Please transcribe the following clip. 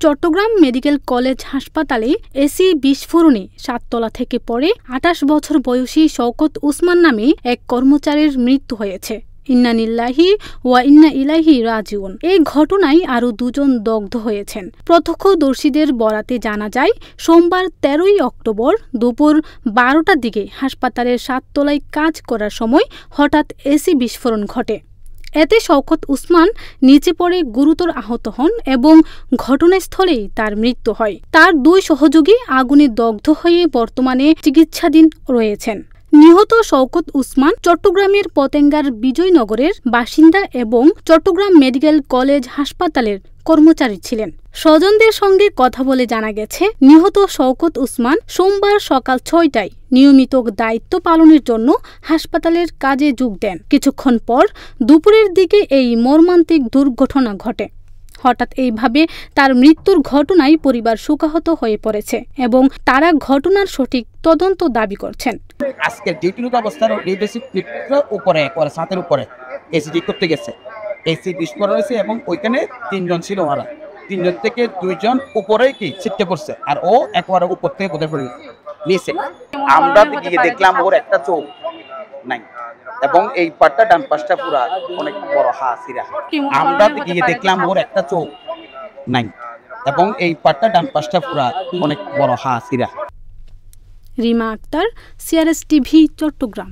Chittagong medical college হাসপাতালে AC বিস্ফোরণে ৭ তলা থেকে পড়ে ২৮ বছর বয়সী শওকত উসমান নামে এক কর্মচারীর মৃত্যু হয়েছে। ইন্না লিল্লাহি ওয়া ইন্না ইলাইহি রাজিউন। এই ঘটনায় আরও ২ জন দগ্ধ হয়েছেন। প্রত্যক্ষদর্শীদের বরাতে জানা যায়, সোমবার ১৩ অক্টোবর দুপুর ১২টার দিকে হাসপাতালের ৭ তলায় কাজ করার সময় হঠাৎ এসি বিস্ফোরণ ঘটে। এতে শওকত উসমান নিচে পড়ে গুরুতর আহত হন এবং ঘটনাস্থলেই তার মৃত্যু হয়। তার ২ সহযোগী আগুনে দগ্ধ হয়ে বর্তমানে চিকিৎসাধীন রয়েছেন। নিহত শওকত উসমান চট্টগ্রামের পতেঙ্গার বিজয়নগরের বাসিন্দা এবং চট্টগ্রাম মেডিকেল কলেজ হাসপাতালের কর্মচারী ছিলেন। স্বজনদের সঙ্গে কথা বলে জানা গেছে, নিহত শওকত উসমান সোমবার সকাল ৬টায় নিয়মিত দায়িত্ব পালনের জন্য হাসপাতালের কাজে যোগ দেন। কিছুক্ষণ পর দুপুরের দিকে এই মর্মান্তিক দুর্ঘটনা ঘটে। হঠাৎ এইভাবে তার মৃত্যুর ঘটনায় পরিবার শোকাহত হয়ে পড়েছে এবং তারা ঘটনার সঠিক তদন্ত দাবি করছেন। আজকে ডিউটিরত অবস্থার উপরে ছাদের উপরে এসি ঠিক করতে গেছে, এসি বিস্ফোরণ হয়েছে এবং ওইখানে ৩ জন ছিল। ওরা ৩ জন থেকে ২ জন উপরে ছিটকে পড়ছে, আর ও একবারে উপর থেকে কোথায় পড়ে নিচে। আমরা গিয়ে দেখলাম ওর একটা চোখ নাই এবং এই পাটটা ডান পাশটা পুরা অনেক বড় হাসিরা। আমরা গিয়ে দেখলাম ওর একটা চোখ নাই এবং এই পাটটা ডান পাশটা পুরা অনেক বড় হাসিরা। Rima Akter, CRS TV, Chittagong.